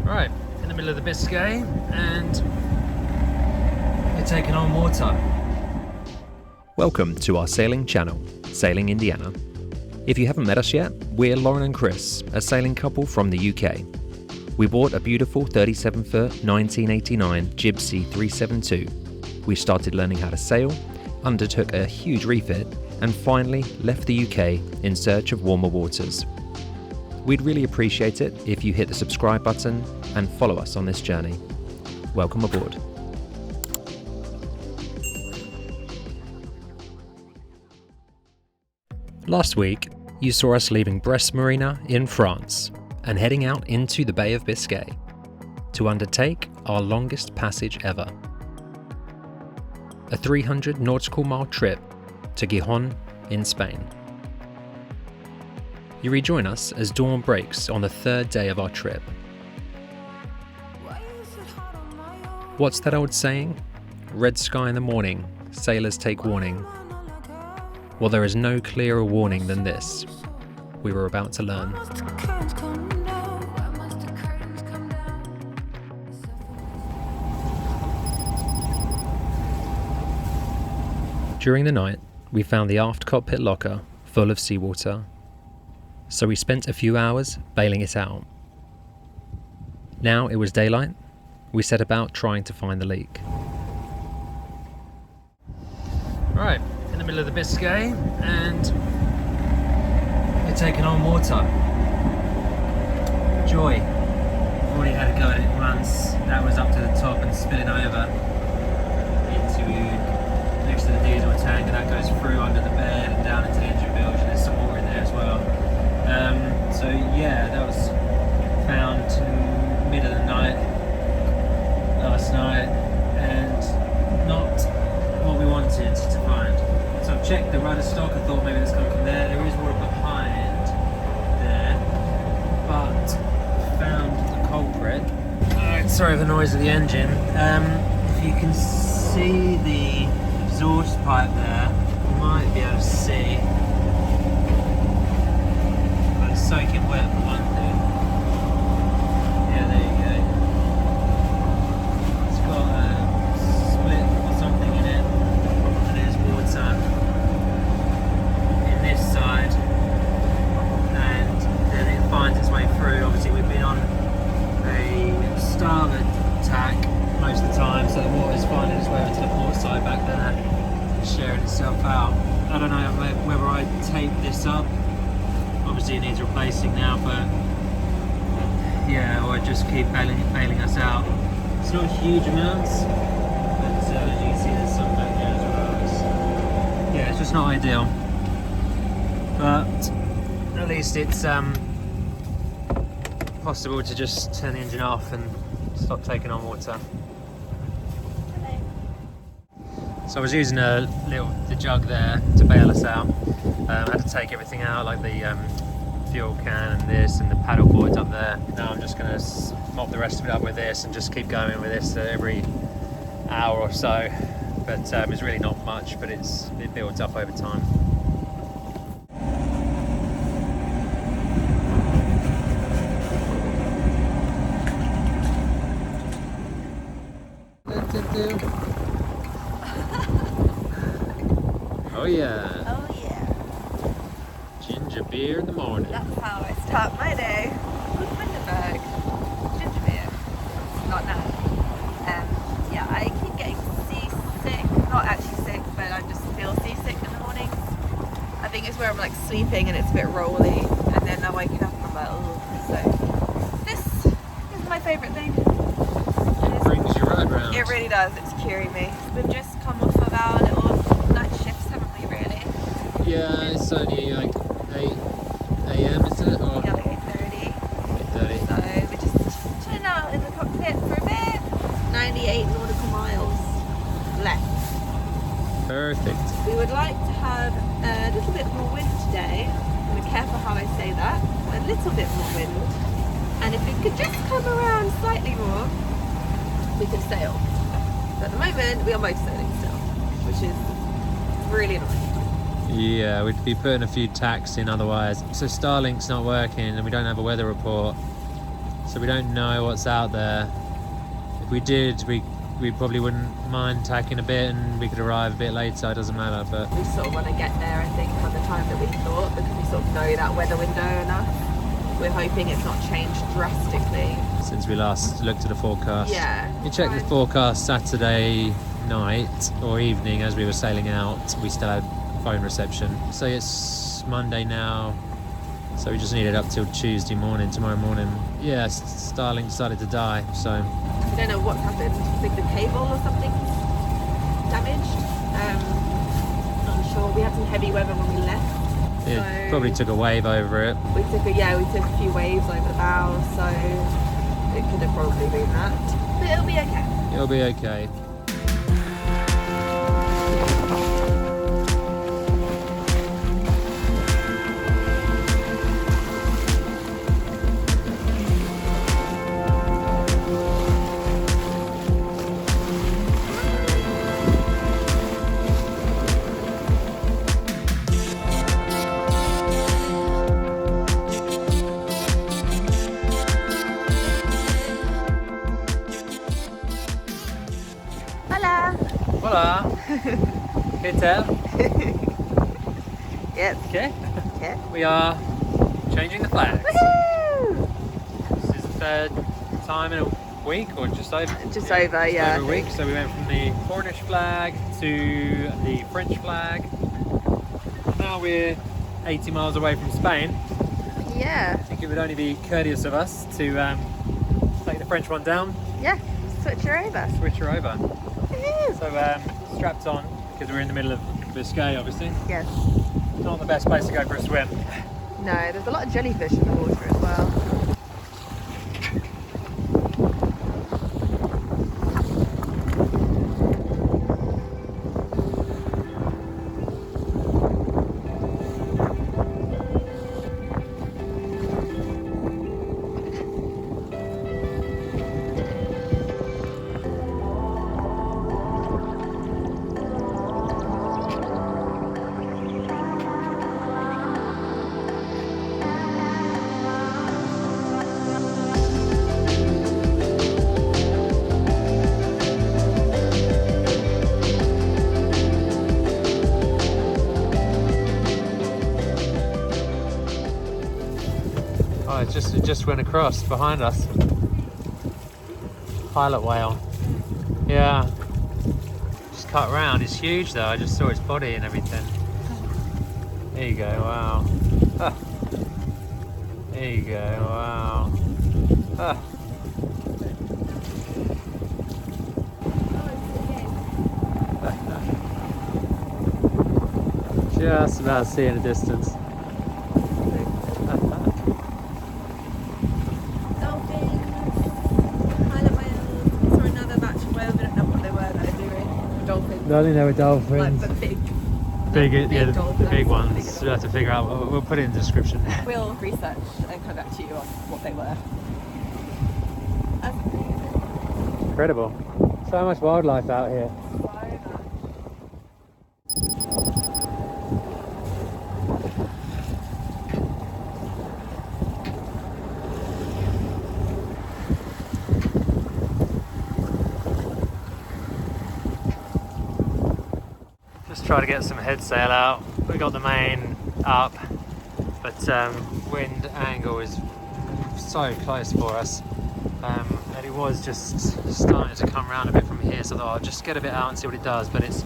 Right, in the middle of the Biscay, and we're taking on water. Welcome to our sailing channel, Sailing Indiana. If you haven't met us yet, we're Lauren and Chris, a sailing couple from the UK. We bought a beautiful 37-foot 1989 Gypsy 372. We started learning how to sail, undertook a huge refit, and finally left the UK in search of warmer waters. We'd really appreciate it if you hit the subscribe button and follow us on this journey. Welcome aboard. Last week, you saw us leaving Brest Marina in France and heading out into the Bay of Biscay to undertake our longest passage ever. A 300 nautical mile trip to Gijon in Spain. You rejoin us as dawn breaks on the third day of our trip. What's that old saying? Red sky in the morning, sailors take warning. Well, there is no clearer warning than this. We were about to learn. During the night, we found the aft cockpit locker full of seawater. So we spent a few hours bailing it out. Now it was daylight, we set about trying to find the leak. Right, in the middle of the Biscay, and we're taking on water. Joy. Already had a go at it once. That was up to the top and spilling over into next to the diesel tank, and that goes through under the bed and down into the engine bilge, and there's some water in there as well. So yeah, that was found mid of the night last night, and not what we wanted to find. So I've checked the rudder stock. I thought maybe it's coming from there. There is water behind there, but found the culprit. Alright, sorry for the noise of the engine. If you can see the exhaust pipe there, you might be able to see. Soaking wet for one thing. Yeah, there you go. It's got a split or something in it, and there's water in this side, and then it finds its way through. Obviously, we've been on a starboard tack most of the time, so the water's finding its way into the port side back there and sharing itself out. I don't know whether I tape this up. Obviously it needs replacing now, but yeah, or just keep bailing us out. It's not huge amounts, but as you can see there's some back there as well. Yeah, it's just not ideal, but at least it's possible to just turn the engine off and stop taking on water. So I was using the jug there to bail us out. I had to take everything out, like the fuel can and this and the paddle boards up there. Now I'm just going to mop the rest of it up with this and just keep going with this every hour or so. But it's really not much, but it builds up over time. Oh yeah. Oh yeah. Ginger beer in the morning. That's how I start my day. With Winterberg. Ginger beer. It's not now. Yeah, I keep getting seasick. Not actually sick, but I just feel seasick in the mornings. I think it's where I'm like sleeping and it's a bit rolly, and then I'm waking up and I'm like, oh. So this is my favourite thing. It brings you right round. It really does. It's curing me. We've just come off of our little night shifts, haven't we, really? Yeah, it's only like 8 a.m. is it? Or Yeah, like 8:30. 8:30. So we're just chilling out in the cockpit for a bit. 98 nautical miles left. Perfect. We would like to have a little bit more wind today. Be careful how I say that. A little bit more wind. And if it could just come around slightly more, we could sail. But at the moment, we are both sailing still, which is really annoying. Yeah, we'd be putting a few tacks in otherwise. So Starlink's not working and we don't have a weather report. so we don't know what's out there. If we did, we probably wouldn't mind tacking a bit, and we could arrive a bit later. It doesn't matter, but We sort of want to get there, I think, on the time that we thought, because we sort of know that weather window enough. We're hoping it's not changed drastically. since we last looked at the forecast. Yeah. We checked the forecast Saturday night or evening as we were sailing out. We still had phone reception. So it's Monday now. So we just need it up till Tuesday morning, tomorrow morning. Yeah, Starlink decided to die, so... We don't know what's happened. I think the cable or something's damaged. Not sure. We had some heavy weather when we left. It so probably took a wave over it. we took a few waves over the bow, so it could have probably been that. But it'll be okay. It'll be okay. Hola! Hola! ¿Qué tal? Yes. Okay. Yeah. We are changing the flags. Woo! This is the third time in a week, or just over? Just over, yeah, Over a week. So we went from the Cornish flag to the French flag. Now we're 80 miles away from Spain. Yeah. I think it would only be courteous of us to take the French one down, Yeah. Switch her over. switch her over. Woo! So strapped on, because we're in the middle of Biscay, obviously. Yes. Not the best place to go for a swim. No, there's a lot of jellyfish in the water as well. Oh, it just went across behind us. Pilot whale. Yeah. Just cut round. It's huge though. I just saw its body and everything. There you go. Wow. Ah. There you go. Wow. Ah. Just about to see in the distance. I think they were dolphins. Like the Big, big yeah, the dolphins. big ones. We'll have to figure out. We'll put it in the description. We'll research and come back to you on what they were. Incredible. So much wildlife out here. Just try to get some head sail out. We got the main up, but wind angle is so close for us. And it was just starting to come around a bit from here, so I thought I'll just get a bit out and see what it does, but it's,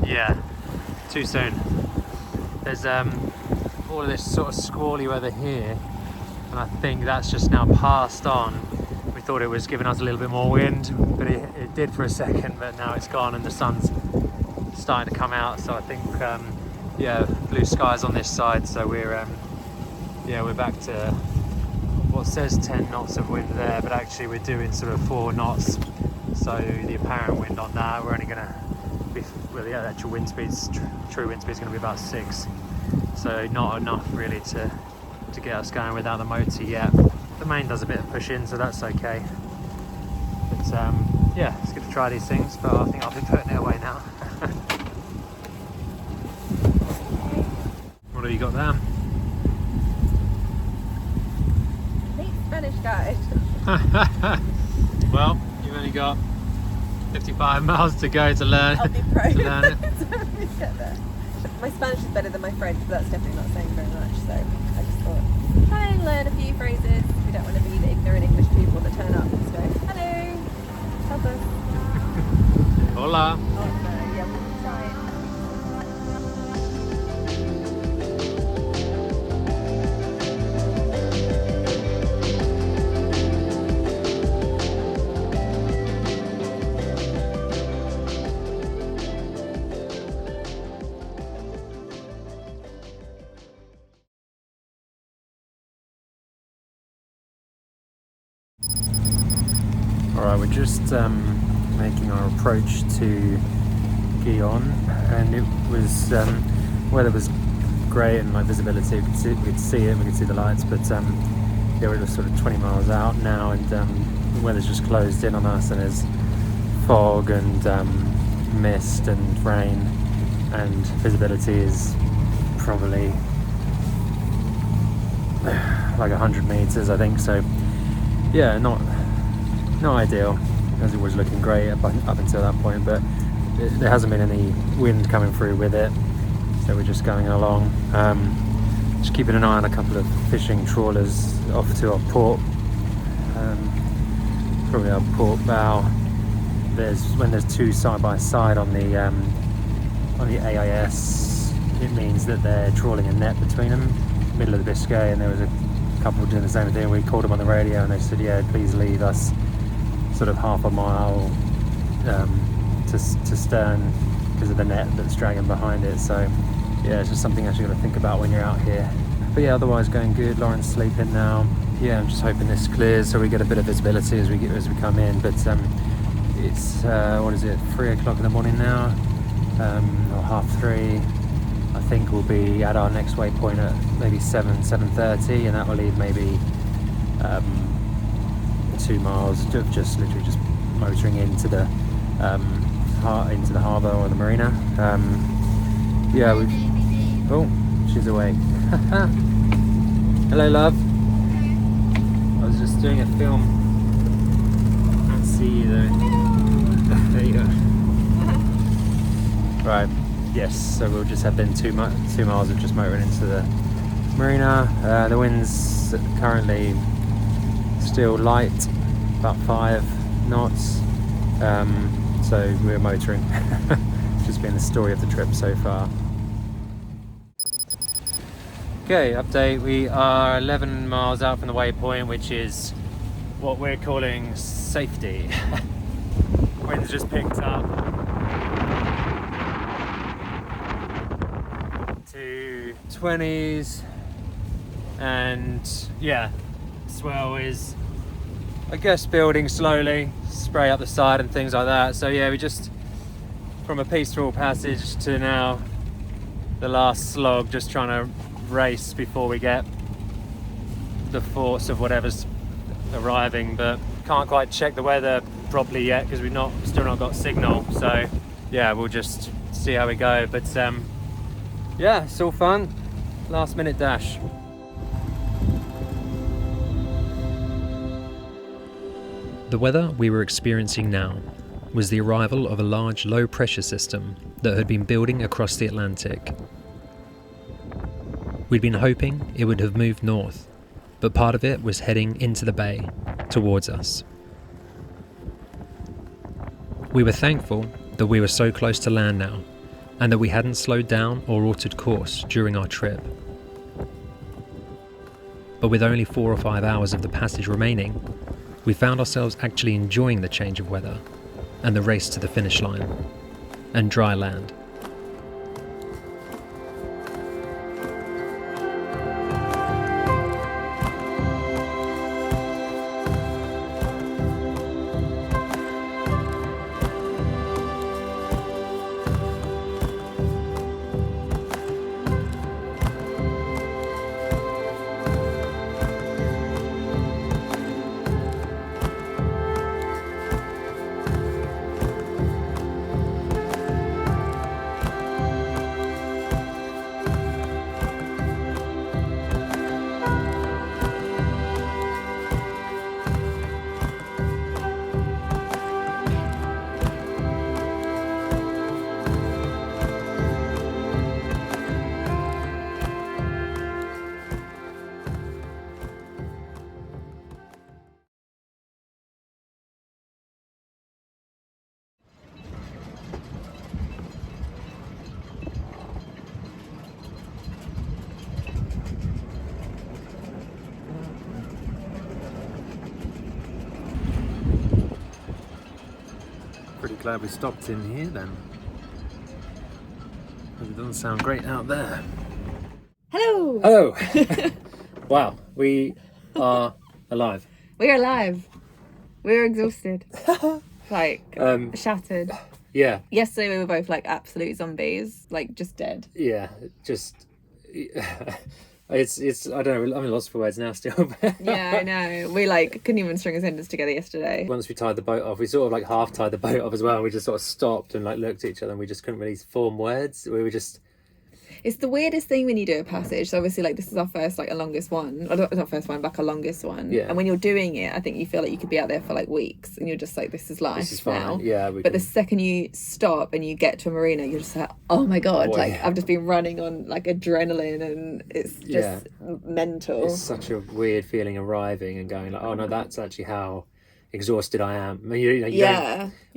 yeah, too soon. There's all of this sort of squally weather here, and I think that's just now passed on. We thought it was giving us a little bit more wind, but it did for a second, but now it's gone and the sun's starting to come out, so I think, yeah, blue skies on this side, so we're back to what says 10 knots of wind there, but actually we're doing sort of 4 knots, so the apparent wind on that, we're only going to be, well, the actual wind speed's, true wind speed is going to be about 6, so not enough really to get us going without the motor yet. The main does a bit of push in, so that's okay, but yeah, it's good to try these things, but I think I'll be putting it away now. What have you got there? Spanish guy. Well, you've only got 55 miles to go to learn. I'll be pro. To learn it. When we get there. My Spanish is better than my French, but that's definitely not saying very much. So I just thought, try and learn a few phrases. We don't want to be the ignorant English people that turn up and just go, hello, tapas. Hola. Oh, no, yeah, we'll try it. Alright, we're just making our approach to Gijon, and it was weather was great and like visibility, we could see it, we could see the lights, but yeah, we're just sort of 20 miles out now, and the weather's just closed in on us, and there's fog and mist and rain, and visibility is probably like 100 meters, I think. So yeah, not ideal, as it was looking great up until that point, but there hasn't been any wind coming through with it, so we're just going along, just keeping an eye on a couple of fishing trawlers off to our port, probably our port bow. When there's two side by side on the AIS, it means that they're trawling a net between them, middle of the Biscay, and there was a couple doing the same thing. We called them on the radio and they said, yeah, please leave us sort of half a mile to stern because of the net that's dragging behind it. So yeah, it's just something else you've got to think about when you're out here. But yeah, otherwise going good. Lauren's sleeping now. Yeah, I'm just hoping this clears so we get a bit of visibility as we come in. But it's what is it, 3 o'clock in the morning now, or 3:30. I think we'll be at our next waypoint at maybe 7:30, and that will leave maybe 2 miles of just literally just motoring into the harbour or the marina. Yeah, oh, she's awake. Hello, love. I was just doing a film. Can't see you though. There you go. Right. Yes. So we'll just have been 2 miles of just motoring into the marina. The wind's currently still light, about 5 knots. So we're motoring. Just been the story of the trip so far. Okay, update. We are 11 miles out from the waypoint, which is what we're calling safety. Wind's just picked up to 20s, and yeah, swell is, I guess, building slowly, spray up the side and things like that. So yeah, we just, from a peaceful passage to now the last slog, just trying to race before we get the force of whatever's arriving, but can't quite check the weather properly yet because we've still not got signal. So yeah, we'll just see how we go. But yeah, it's all fun. Last minute dash. The weather we were experiencing now was the arrival of a large low pressure system that had been building across the Atlantic. We'd been hoping it would have moved north, but part of it was heading into the bay, towards us. We were thankful that we were so close to land now, and that we hadn't slowed down or altered course during our trip. But with only 4 or 5 hours of the passage remaining, we found ourselves actually enjoying the change of weather and the race to the finish line and dry land. glad we stopped in here then. It doesn't sound great out there. Hello! Hello! Wow, we are alive. We're alive. We're exhausted. Like, shattered. Yeah. Yesterday we were both like absolute zombies, like just dead. Yeah, just... It's I don't know, I'm lost for words now still. Yeah, I know. We like couldn't even string a sentence together yesterday. Once we tied the boat off, we sort of like half tied the boat off as well. We just sort of stopped and like looked at each other and we just couldn't really form words. We were just... It's the weirdest thing when you do a passage. So obviously, like, this is our first, like, a longest one. Or not first one, but our longest one. Yeah. And when you're doing it, I think you feel like you could be out there for, like, weeks. And you're just like, this is life This is fine. now. Yeah. But the second you stop and you get to a marina, you're just like, oh my God. Oh, like, yeah. I've just been running on, like, adrenaline. And it's just mental. It's such a weird feeling arriving and going like, oh, no, that's actually how exhausted I am. I mean, you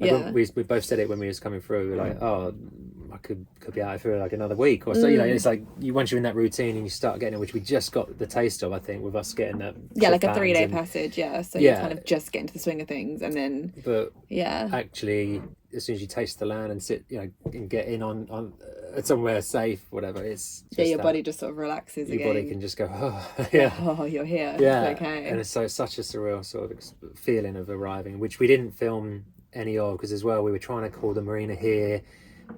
don't, we both said it when we was coming through. We were like, oh, I could be out for like another week or so. You know, it's like once you're in that routine and you start getting it, which we just got the taste of, I think, with us getting that. Yeah, like a 3-day passage. Yeah, so you kind of just get into the swing of things, and then. But actually, as soon as you taste the land and sit, and get in on somewhere safe, whatever, it's just your body just sort of relaxes your again. Your body can just go, oh, yeah. Oh, you're here. Yeah, it's okay. And it's such a surreal sort of feeling of arriving, which we didn't film any of, because as well we were trying to call the marina here,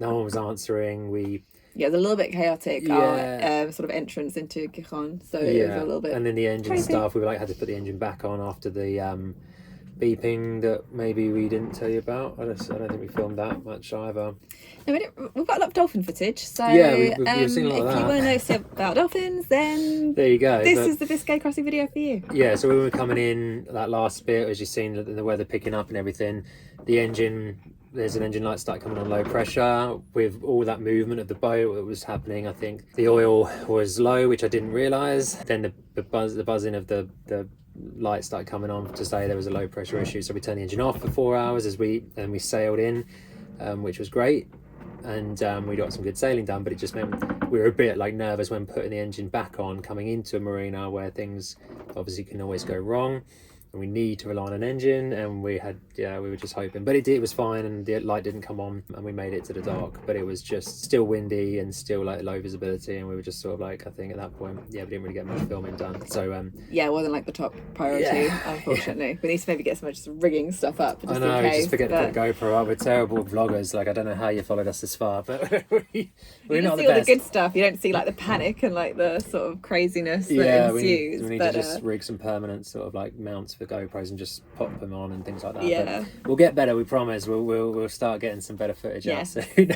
no one was answering. It was a little bit chaotic, our sort of entrance into Gijon, so it was a little bit and then the engine crazy stuff, we were like had to put the engine back on after the beeping that maybe we didn't tell you about. I don't think we filmed that much either. No, we've got a lot of dolphin footage, so we've seen a lot of that. If you want to know about dolphins, then there you go. This is the Biscay crossing video for you. Yeah, so when we were coming in, that last bit, as you've seen the weather picking up and everything, the engine, there's an engine light start coming on low pressure. With all that movement of the boat that was happening, I think the oil was low, which I didn't realise. Then the buzzing of the lights started coming on to say there was a low pressure issue. So we turned the engine off for 4 hours as we sailed in, which was great. And we got some good sailing done, but it just meant we were a bit like nervous when putting the engine back on, coming into a marina where things obviously can always go wrong. And we need to rely on an engine, and we were just hoping, but it was fine, and the light didn't come on, and we made it to the dock, but it was just still windy and still like low visibility, and we were just sort of like, I think at that point, we didn't really get much filming done. So it wasn't like the top priority, unfortunately. We need to maybe get some just rigging stuff up. Just I know, in case, just forget to put a GoPro up. We're terrible vloggers. Like, I don't know how you followed us this far, but we're not the best. You see all the good stuff. You don't see like the panic and like the sort of craziness that ensues. We need to just rig some permanent sort of like mounts for GoPros and just pop them on and things like that. Yeah, but we'll get better. We promise. We'll start getting some better footage out soon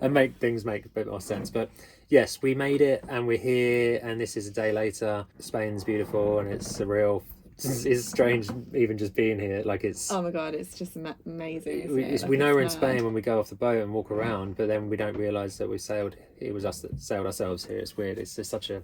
and make things make a bit more sense. But yes, we made it, and we're here, and this is a day later. Spain's beautiful, and it's surreal. It's strange even just being here. Like, it's, oh my God, it's just amazing. We know we're in Spain when we go off the boat and walk around, but then we don't realise that we sailed. It was us that sailed ourselves here. It's weird. It's just such a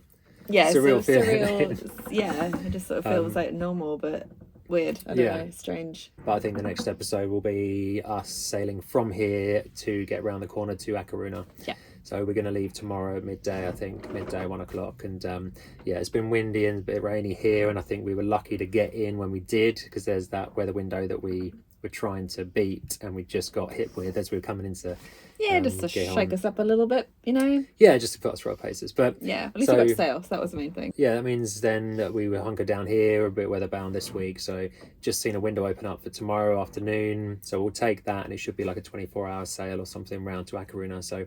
surreal feeling. It just sort of feels like normal, but weird. I don't know, strange. But I think the next episode will be us sailing from here to get around the corner to A Coruña. Yeah. So we're going to leave tomorrow at midday, I think, 1 o'clock. And it's been windy and a bit rainy here, and I think we were lucky to get in when we did, because there's that weather window that we were trying to beat, and we just got hit with as we were coming into just to shake us up a little bit, just to put us through our paces. But at least we got to sail, so that was the main thing. That means then that we were hunkered down here, a bit weather bound this week, so just seen a window open up for tomorrow afternoon, so we'll take that, and it should be like a 24-hour sail or something round to A Coruña, so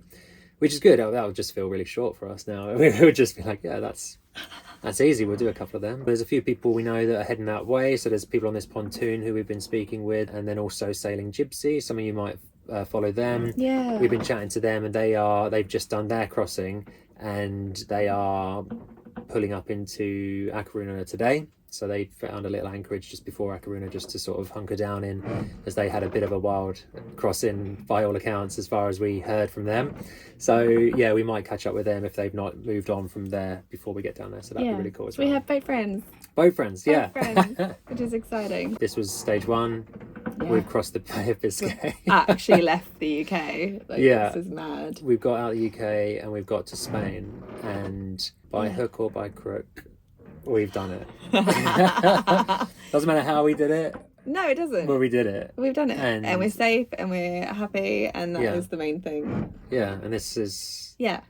which is good. That would just feel really short for us now. We would just be like, that's easy, we'll do a couple of them. There's a few people we know that are heading that way, so there's people on this pontoon who we've been speaking with, and then also Sailing Gypsy. Some of you might follow them. We've been chatting to them, and they've just done their crossing, and they are pulling up into A Coruña today. So they found a little anchorage just before A Coruña, just to sort of hunker down in, as they had a bit of a wild crossing by all accounts, as far as we heard from them. So we might catch up with them if they've not moved on from there before we get down there. So that'd be really cool as well. We have boat friends. Boat friends, which is exciting. This was stage 1. We've crossed the Bay of Biscay. Actually left the UK. This is mad. We've got out of the UK and we've got to Spain, and by hook or by crook, we've done it. Doesn't matter how we did it. No, it doesn't. Well, we did it. We've done it, And- and we're safe, and we're happy, and that is Yeah. the main thing. Yeah, and this is Yeah.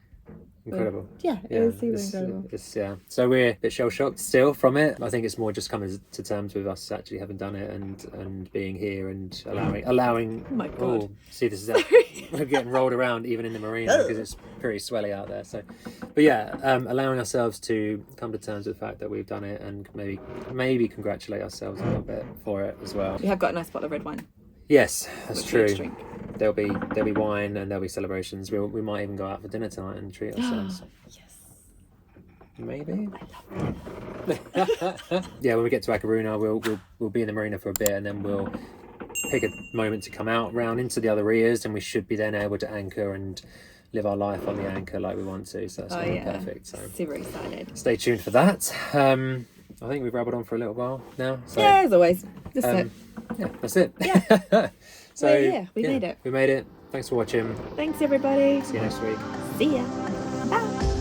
incredible. Yeah, it was super incredible. Yeah. So we're a bit shell shocked still from it. I think it's more just coming to terms with us actually having done it and being here and allowing. Oh my God. Oh, see, this is we're getting rolled around even in the marina because it's pretty swelly out there. So, but yeah, allowing ourselves to come to terms with the fact that we've done it and maybe congratulate ourselves a little bit for it as well. We have got a nice bottle of red wine. Yes, that's which we true. each drink. There'll be wine and there'll be celebrations. We might even go out for dinner tonight and treat ourselves. Yes. Maybe. Yeah, when we get to Akaruna, we'll be in the marina for a bit, and then we'll pick a moment to come out round into the other areas, and we should be then able to anchor and live our life on the anchor like we want to. So that's gonna be perfect. So Super excited. stay tuned for that. I think we've rabbled on for a little while now. So Yeah, as always. That's it. yeah, that's it. Yeah. So We're here. We made it. We made it. Thanks for watching. Thanks, everybody. See you next week. See ya. Bye.